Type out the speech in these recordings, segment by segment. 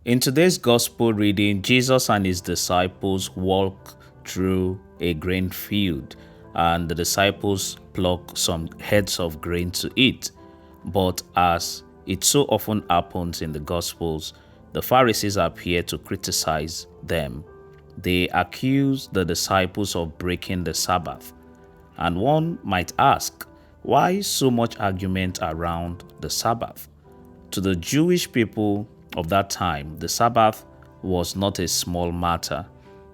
In today's gospel reading, Jesus and his disciples walk through a grain field, and the disciples pluck some heads of grain to eat. But as it so often happens in the gospels, the Pharisees appear to criticize them. They accuse the disciples of breaking the Sabbath. And one might ask, why so much argument around the Sabbath? To the Jewish people of that time, the Sabbath was not a small matter.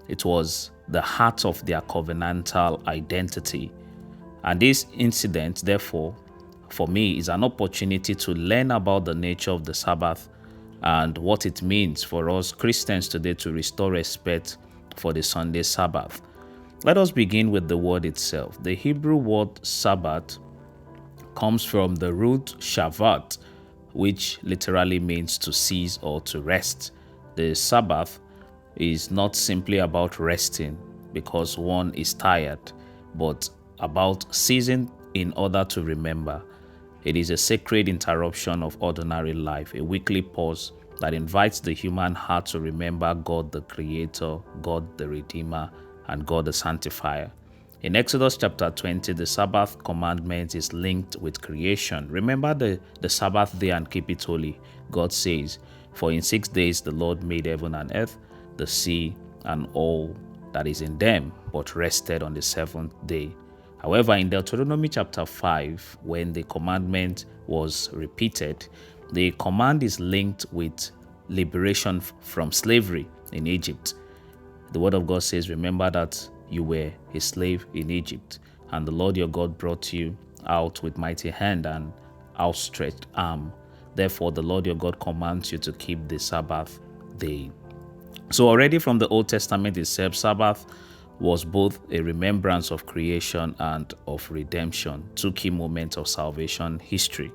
It was the heart of their covenantal identity. And this incident, therefore, for me, is an opportunity to learn about the nature of the Sabbath and what it means for us Christians today to restore respect for the Sunday-Sabbath. Let us begin with the word itself. The Hebrew word Sabbath comes from the root shavat, which literally means to cease or to rest. The Sabbath is not simply about resting because one is tired, but about ceasing in order to remember. It is a sacred interruption of ordinary life, a weekly pause that invites the human heart to remember God the Creator, God the Redeemer, and God the Sanctifier. In Exodus chapter 20, the Sabbath commandment is linked with creation. Remember the Sabbath day and keep it holy. God says, "For in 6 days the Lord made heaven and earth, the sea, and all that is in them, but rested on the seventh day." However, in Deuteronomy chapter 5, when the commandment was repeated, the command is linked with liberation from slavery in Egypt. The word of God says, "Remember that you were a slave in Egypt, and the Lord your God brought you out with mighty hand and outstretched arm. Therefore, the Lord your God commands you to keep the Sabbath day." So already from the Old Testament itself, Sabbath was both a remembrance of creation and of redemption, two key moments of salvation history.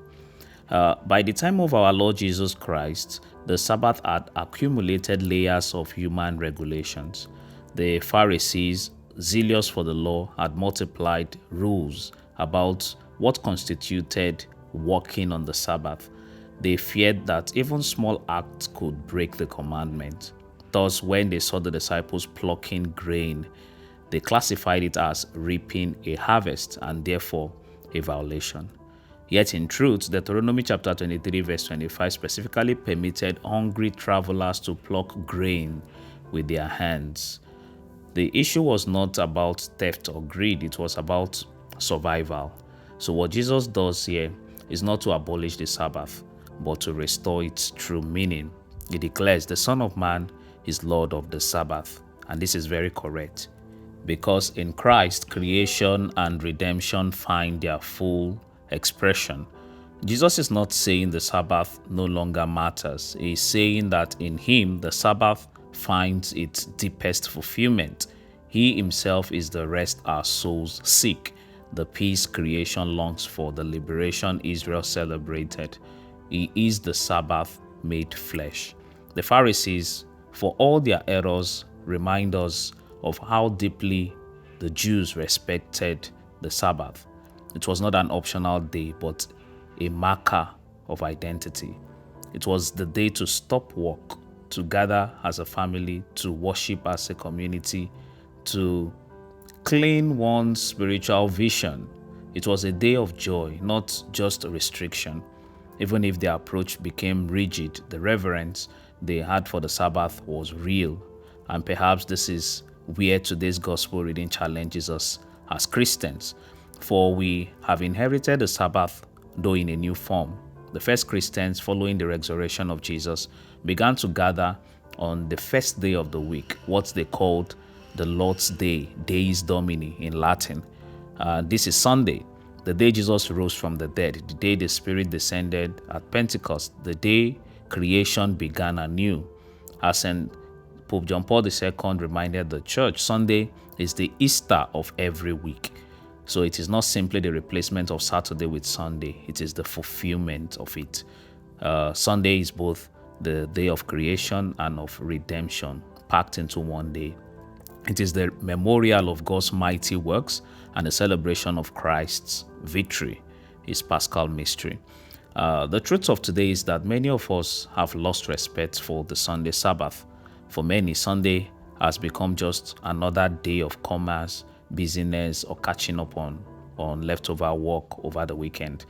By the time of our Lord Jesus Christ, the Sabbath had accumulated layers of human regulations. The Pharisees, zealous for the law, had multiplied rules about what constituted walking on the Sabbath. They feared that even small acts could break the commandment. Thus, when they saw the disciples plucking grain, they classified it as reaping a harvest and therefore a violation. Yet in truth, Deuteronomy chapter 23 verse 25 specifically permitted hungry travelers to pluck grain with their hands. The issue was not about theft or greed, it was about survival. So what Jesus does here is not to abolish the Sabbath, but to restore its true meaning. He declares the Son of Man is Lord of the Sabbath. And this is very correct, because in Christ, creation and redemption find their full expression. Jesus is not saying the Sabbath no longer matters. He is saying that in him, the Sabbath finds its deepest fulfillment. He himself is the rest our souls seek, the peace creation longs for, the liberation Israel celebrated. He is the Sabbath made flesh. The Pharisees, for all their errors, remind us of how deeply the Jews respected the Sabbath. It was not an optional day, but a marker of identity. It was the day to stop work, to gather as a family, to worship as a community, to clean one's spiritual vision. It was a day of joy, not just a restriction. Even if their approach became rigid, the reverence they had for the Sabbath was real. And perhaps this is where today's gospel reading challenges us as Christians. For we have inherited the Sabbath, though in a new form. The first Christians, following the resurrection of Jesus, began to gather on the first day of the week, what they called the Lord's Day, Dies Domini in Latin. This is Sunday, the day Jesus rose from the dead, the day the Spirit descended at Pentecost, the day creation began anew. As in Pope John Paul II reminded the church, Sunday is the Easter of every week. So it is not simply the replacement of Saturday with Sunday, it is the fulfillment of it. Sunday is both the day of creation and of redemption, packed into one day. It is the memorial of God's mighty works and the celebration of Christ's victory, his Paschal mystery. The truth of today is that many of us have lost respect for the Sunday Sabbath. For many, Sunday has become just another day of commerce, busyness, or catching up on leftover work over the weekend.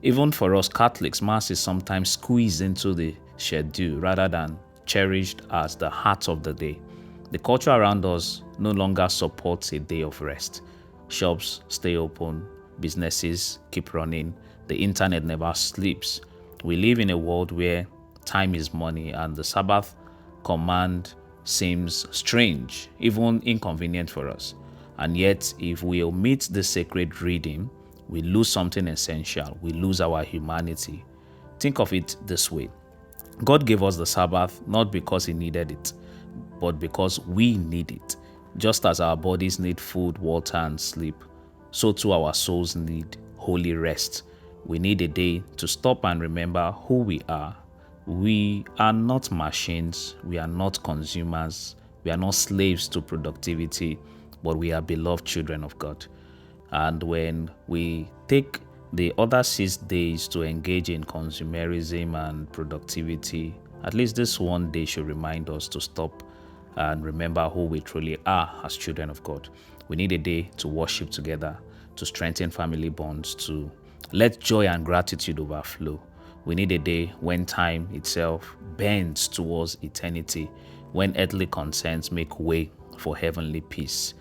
Even for us Catholics, Mass is sometimes squeezed into the schedule rather than cherished as the heart of the day. The culture around us no longer supports a day of rest. Shops stay open, businesses keep running, the internet never sleeps. We live in a world where time is money, and the Sabbath command seems strange, even inconvenient for us. And yet, if we omit the sacred reading, we lose something essential. We lose our humanity. Think of it this way: God gave us the Sabbath not because He needed it, but because we need it. Just as our bodies need food, water, and sleep, so too our souls need holy rest. We need a day to stop and remember who we are. We are not machines, we are not consumers, we are not slaves to productivity, but we are beloved children of God. And when we take the other 6 days to engage in consumerism and productivity, at least this one day should remind us to stop and remember who we truly are as children of God. We need a day to worship together, to strengthen family bonds, to let joy and gratitude overflow. We need a day when time itself bends towards eternity, when earthly concerns make way for heavenly peace.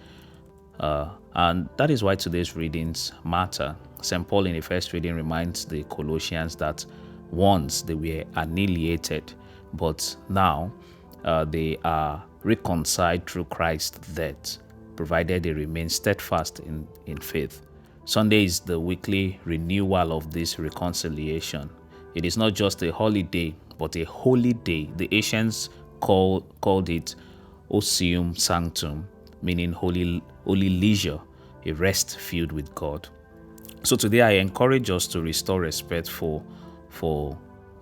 And that is why today's readings matter. St. Paul in the first reading reminds the Colossians that once they were annihilated, but now they are reconciled through Christ's death, provided they remain steadfast in faith. Sunday is the weekly renewal of this reconciliation. It is not just a holiday, but a holy day. The ancients called it Osium Sanctum, meaning holy leisure, a rest filled with God. So today I encourage us to restore respect for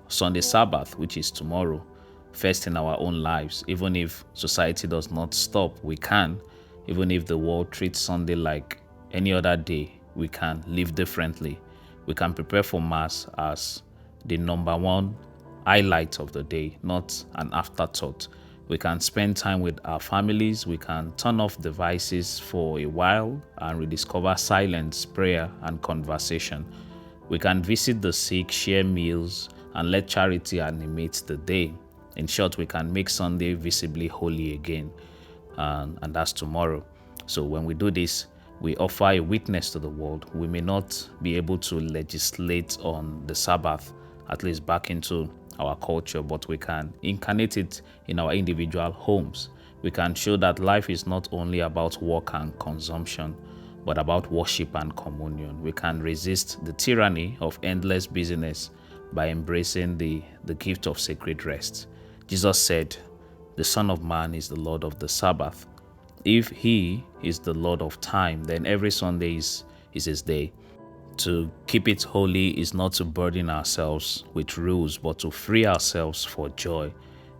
Sunday Sabbath, which is tomorrow, first in our own lives. Even if society does not stop, we can. Even if the world treats Sunday like any other day, we can live differently. We can prepare for Mass as the number one highlight of the day, not an afterthought. We can spend time with our families. We can turn off devices for a while and rediscover silence, prayer, and conversation. We can visit the sick, share meals, and let charity animate the day. In short, we can make Sunday visibly holy again, and that's tomorrow. So when we do this, we offer a witness to the world. We may not be able to legislate on the Sabbath, at least back into our culture, but we can incarnate it in our individual homes. We can show that life is not only about work and consumption, but about worship and communion. We can resist the tyranny of endless busyness by embracing the gift of sacred rest. Jesus said, "The Son of Man is the Lord of the Sabbath." If He is the Lord of time, then every Sunday is His day. To keep it holy is not to burden ourselves with rules, but to free ourselves for joy.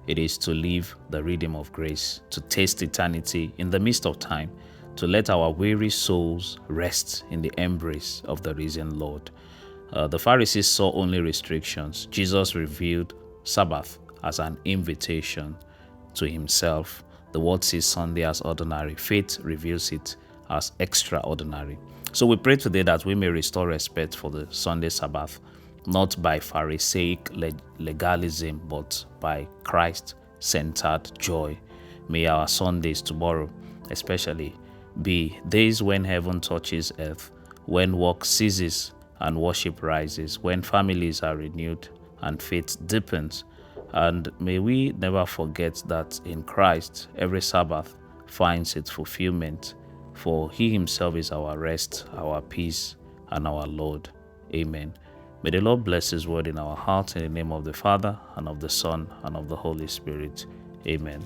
It is to live the rhythm of grace, to taste eternity in the midst of time, to let our weary souls rest in the embrace of the risen Lord. The Pharisees saw only restrictions. Jesus revealed Sabbath as an invitation to Himself. The world sees Sunday as ordinary. Faith reveals it as extraordinary. So we pray today that we may restore respect for the Sunday Sabbath, not by Pharisaic legalism, but by Christ-centered joy. May our Sundays tomorrow, especially, be days when heaven touches earth, when work ceases and worship rises, when families are renewed and faith deepens. And may we never forget that in Christ, every Sabbath finds its fulfillment, for He Himself is our rest, our peace, and our Lord. Amen. May the Lord bless His word in our hearts, in the name of the Father, and of the Son, and of the Holy Spirit. Amen.